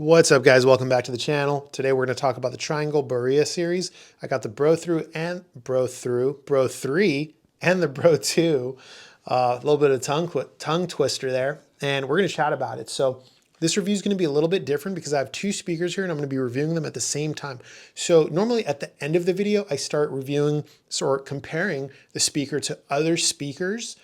What's up, guys? Welcome back to the channel. Today we're going to talk about the Triangle Borea series. I got the Bro 3 and the Bro 2. A little bit of tongue twister there, and we're going to chat about it. So this review is going to be a little bit different because I have two speakers here and I'm going to be reviewing them at the same time. So normally at the end of the video, I start reviewing or comparing the speaker to other speakers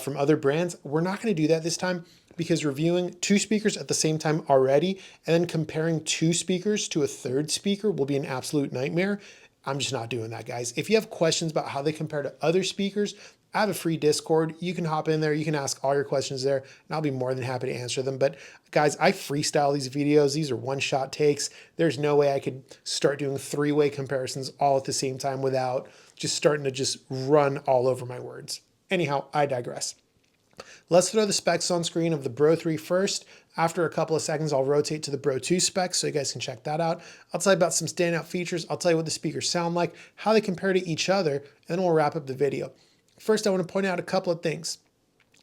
from other brands. We're not going to do that this time because reviewing two speakers at the same time already and then comparing two speakers to a third speaker will be an absolute nightmare. I'm just not doing that, guys. If you have questions about how they compare to other speakers, I have a free Discord. You can hop in there. You can ask all your questions there, and I'll be more than happy to answer them. But guys, I freestyle these videos. These are one-shot takes. There's no way I could start doing three-way comparisons all at the same time without just starting to just run all over my words. Anyhow, I digress. Let's throw the specs on screen of the Bro 3 first. After a couple of seconds, I'll rotate to the Bro 2 specs so you guys can check that out. I'll tell you about some standout features. I'll tell you what the speakers sound like, how they compare to each other, and then we'll wrap up the video. First, I want to point out a couple of things.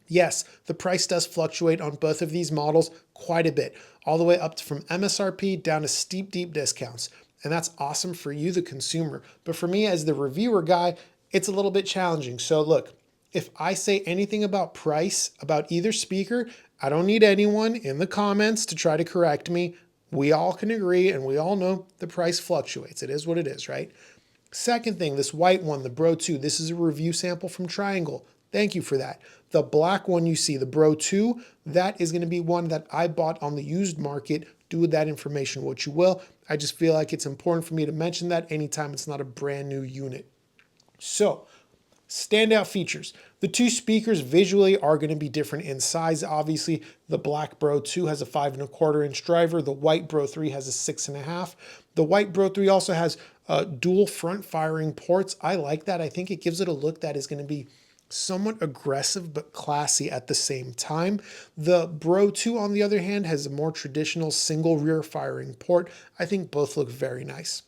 Yes, the price does fluctuate on both of these models quite a bit, all the way up from MSRP down to steep, deep discounts. And that's awesome for you, the consumer. But for me, as the reviewer guy, it's a little bit challenging. So look, if I say anything about price, about either speaker, I don't need anyone in the comments to try to correct me. We all can agree and we all know the price fluctuates. It is what it is, right? Second thing, this white one, the Bro 2, this is a review sample from Triangle. Thank you for that. The black one you see, the Bro 2, that is going to be one that I bought on the used market. Do with that information what you will. I just feel like it's important for me to mention that anytime it's not a brand new unit. So, standout features. The two speakers visually are going to be different in size. Obviously, the black Bro 2 has a 5.25 inch driver. The white Bro 3 has a 6.5. The white Bro 3 also has dual front firing ports. I like that. I think it gives it a look that is going to be somewhat aggressive but classy at the same time. The Bro 2, on the other hand, has a more traditional single rear firing port. I think both look very nice.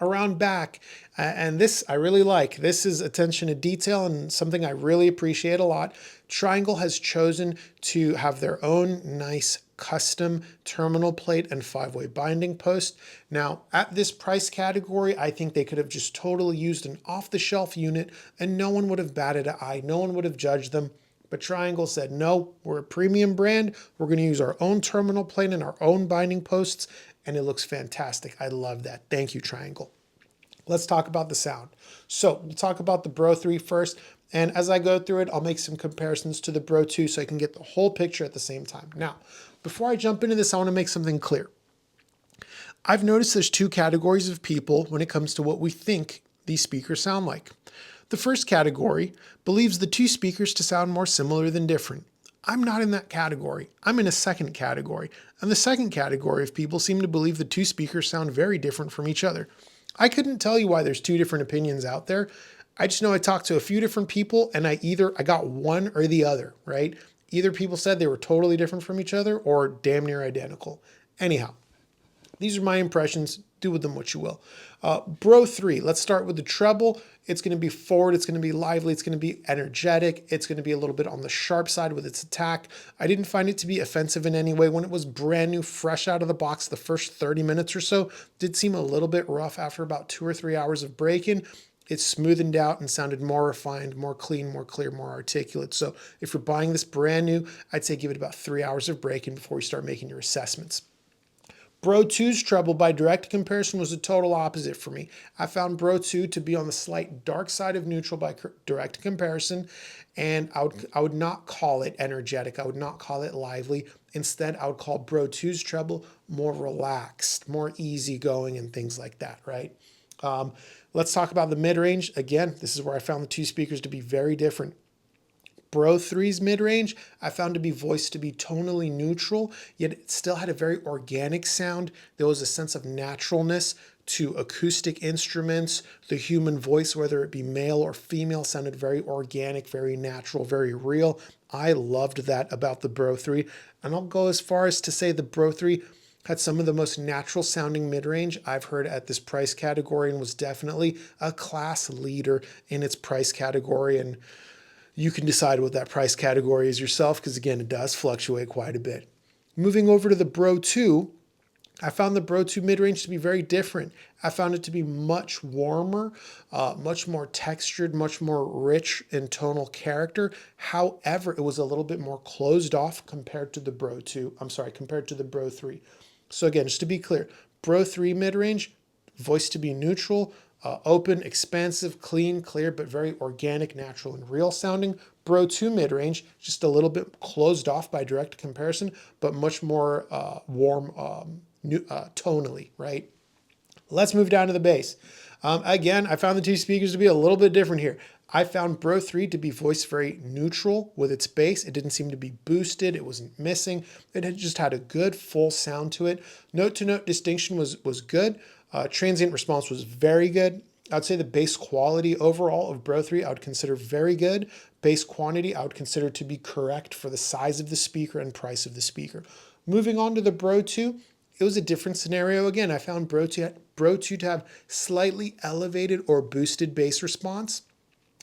Around back, and this I really like. This is attention to detail and something I really appreciate a lot. Triangle has chosen to have their own nice custom terminal plate and 5-way binding post. Now, at this price category, I think they could have just totally used an off-the-shelf unit and no one would have batted an eye. No one would have judged them. But Triangle said, no, we're a premium brand. We're going to use our own terminal plate and our own binding posts, and it looks fantastic. I love that. Thank you, Triangle. Let's talk about the sound. So we'll talk about the Bro 3 first. And as I go through it, I'll make some comparisons to the Bro 2 so I can get the whole picture at the same time. Now, before I jump into this, I want to make something clear. I've noticed there's two categories of people when it comes to what we think these speakers sound like. The first category believes the two speakers to sound more similar than different. I'm not in that category. I'm in a second category. And the second category of people seem to believe the two speakers sound very different from each other. I couldn't tell you why there's two different opinions out there. I just know I talked to a few different people and I got one or the other, right? Either people said they were totally different from each other or damn near identical. Anyhow, these are my impressions. Do with them what you will. Bro 3, let's start with the treble. It's going to be forward. It's going to be lively. It's going to be energetic. It's going to be a little bit on the sharp side with its attack. I didn't find it to be offensive in any way. When it was brand new, fresh out of the box, the first 30 minutes or so did seem a little bit rough after about 2 or 3 hours of break-in. It smoothened out and sounded more refined, more clean, more clear, more articulate. So if you're buying this brand new, I'd say give it about 3 hours of break-in before you start making your assessments. Bro 2's treble by direct comparison was a total opposite for me. I found Bro 2 to be on the slight dark side of neutral by direct comparison, and I would not call it energetic. I would not call it lively. Instead, I would call Bro 2's treble more relaxed, more easygoing, and things like that, right? Let's talk about the mid-range. Again, this is where I found the two speakers to be very different. Bro 3's mid-range I found to be voiced to be tonally neutral, yet it still had a very organic sound. There was a sense of naturalness to acoustic instruments. The human voice, whether it be male or female, sounded very organic, very natural, very real. I loved that about the Bro 3. And I'll go as far as to say the Bro 3 had some of the most natural sounding mid-range I've heard at this price category and was definitely a class leader in its price category. And you can decide what that price category is yourself because, again, it does fluctuate quite a bit. Moving over to the Bro 2, I found the Bro 2 mid-range to be very different. I found it to be much warmer, much more textured, much more rich in tonal character. However, it was a little bit more closed off compared to the Bro 2. I'm sorry, compared to the Bro 3. So again, just to be clear, Bro 3 mid-range, voice to be neutral, open, expansive, clean, clear, but very organic, natural, and real sounding. Bro 2 mid-range, just a little bit closed off by direct comparison, but much more warm tonally, right? Let's move down to the bass. Again, I found the two speakers to be a little bit different here. I found Bro 3 to be voice very neutral with its bass. It didn't seem to be boosted. It wasn't missing. It had just had a good full sound to it. Note-to-note distinction was good. Transient response was very good. I'd say the bass quality overall of Bro 3 I would consider very good. Bass quantity I would consider to be correct for the size of the speaker and price of the speaker. Moving on to the Bro 2, it was a different scenario. Again, I found Bro 2 to have slightly elevated or boosted bass response.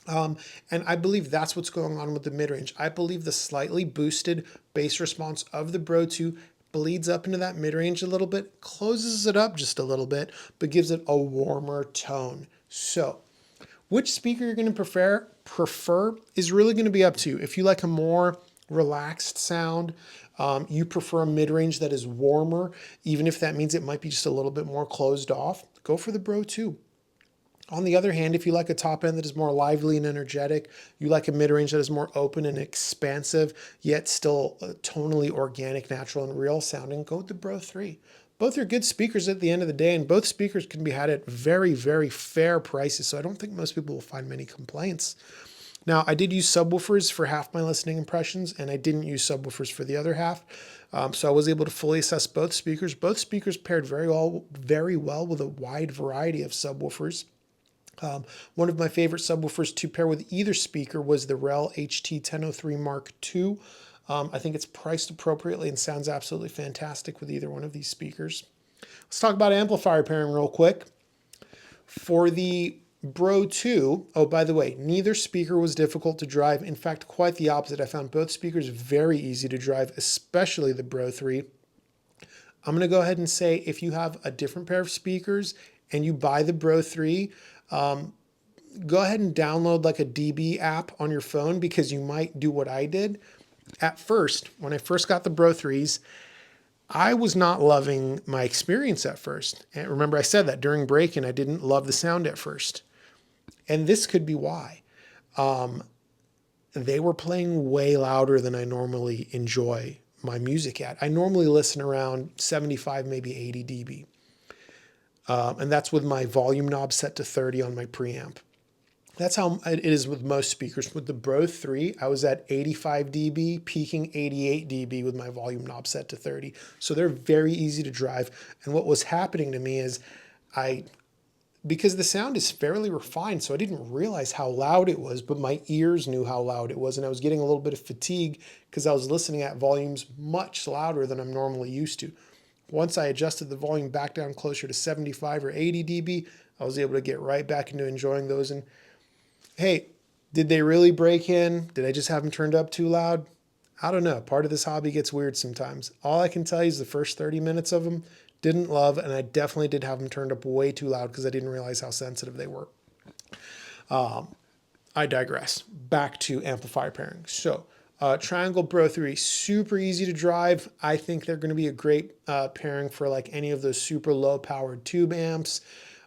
And I believe that's what's going on with the mid-range. I believe the slightly boosted bass response of the Bro 2 bleeds up into that mid-range a little bit, closes it up just a little bit, but gives it a warmer tone. So, which speaker you're going to prefer is really going to be up to you. If you like a more relaxed sound, you prefer a mid-range that is warmer, even if that means it might be just a little bit more closed off, go for the Bro 2. On the other hand, if you like a top end that is more lively and energetic, you like a mid-range that is more open and expansive, yet still tonally organic, natural, and real sounding, go with the Bro 3. Both are good speakers at the end of the day, and both speakers can be had at very, very fair prices, so I don't think most people will find many complaints. Now, I did use subwoofers for half my listening impressions, and I didn't use subwoofers for the other half. So I was able to fully assess both speakers. Both speakers paired very well with a wide variety of subwoofers. One of my favorite subwoofers to pair with either speaker was the Rel HT1003 Mark II. I think it's priced appropriately and sounds absolutely fantastic with either one of these speakers. Let's talk about amplifier pairing real quick. For the Bro 2, oh, by the way, neither speaker was difficult to drive. In fact, quite the opposite. I found both speakers very easy to drive, especially the Bro 3. I'm going to go ahead and say if you have a different pair of speakers and you buy the Bro 3, go ahead and download like a DB app on your phone, because you might do what I did. At first, when I first got the Bro 3s, I was not loving my experience at first. And remember, I said that during break-in, I didn't love the sound at first. And this could be why. They were playing way louder than I normally enjoy my music at. I normally listen around 75, maybe 80 dB. And that's with my volume knob set to 30 on my preamp. That's how it is with most speakers. With the Bro 3, I was at 85 dB, peaking 88 dB with my volume knob set to 30. So they're very easy to drive. And what was happening to me is because the sound is fairly refined, so I didn't realize how loud it was, but my ears knew how loud it was. And I was getting a little bit of fatigue because I was listening at volumes much louder than I'm normally used to. Once I adjusted the volume back down closer to 75 or 80 dB, I was able to get right back into enjoying those. And hey, did they really break in? Did I just have them turned up too loud? I don't know. Part of this hobby gets weird sometimes. All I can tell you is the first 30 minutes of them didn't love, and I definitely did have them turned up way too loud because I didn't realize how sensitive they were. I digress. Back to amplifier pairing. So, Triangle Bro 3, super easy to drive. I think they're going to be a great pairing for like any of those super low powered tube amps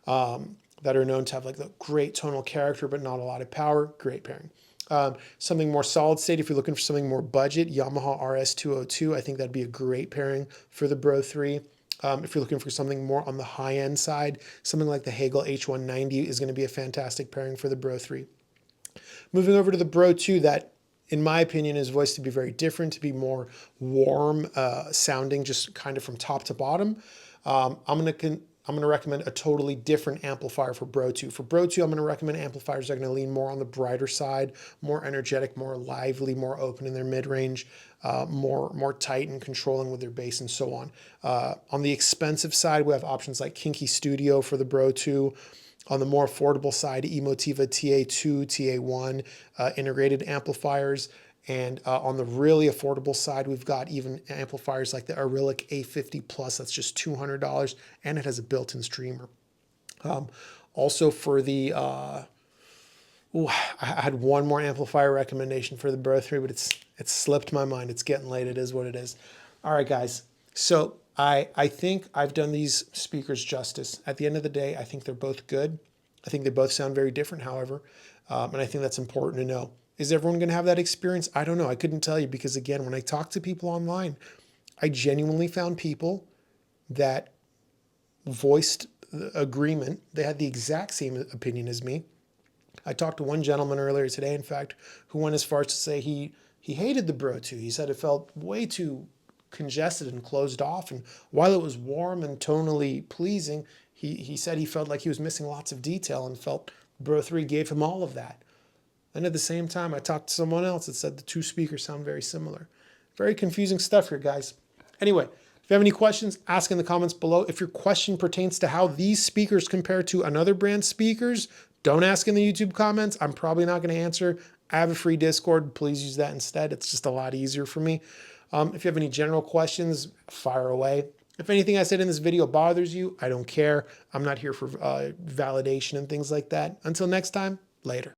that are known to have like the great tonal character but not a lot of power. Great pairing. Something more solid state, if you're looking for something more budget, Yamaha RS202, I think that'd be a great pairing for the Bro 3. If you're looking for something more on the high end side, something like the Hagel H190 is going to be a fantastic pairing for the Bro 3. Moving over to the Bro 2, that in my opinion is voiced to be very different, to be more warm sounding, just kind of from top to bottom. I'm going to recommend a totally different amplifier for Bro 2. For Bro 2, I'm going to recommend amplifiers that are going to lean more on the brighter side, more energetic, more lively, more open in their mid-range, more tight and controlling with their bass and so on. On the expensive side, we have options like Kinky Studio for the Bro 2. On the more affordable side, Emotiva TA2, TA1 integrated amplifiers. And on the really affordable side, we've got even amplifiers like the Auralic A50 Plus. That's just $200, and it has a built-in streamer. Also for the, I had one more amplifier recommendation for the Bro 3, but it's slipped my mind. It's getting late. It is what it is. All right, guys. So I think I've done these speakers justice. At the end of the day, I think they're both good. I think they both sound very different, however, and I think that's important to know. Is everyone going to have that experience? I don't know. I couldn't tell you because, again, when I talk to people online, I genuinely found people that voiced agreement. They had the exact same opinion as me. I talked to one gentleman earlier today, in fact, who went as far as to say he hated the Bro 2. He said it felt way too congested and closed off. And while it was warm and tonally pleasing, he said he felt like he was missing lots of detail and felt Bro 3 gave him all of that. And at the same time, I talked to someone else that said the two speakers sound very similar. Very confusing stuff here, guys. Anyway, if you have any questions, ask in the comments below. If your question pertains to how these speakers compare to another brand's speakers, don't ask in the YouTube comments. I'm probably not going to answer. I have a free Discord. Please use that instead. It's just a lot easier for me. If you have any general questions, fire away. If anything I said in this video bothers you, I don't care. I'm not here for validation and things like that. Until next time, later.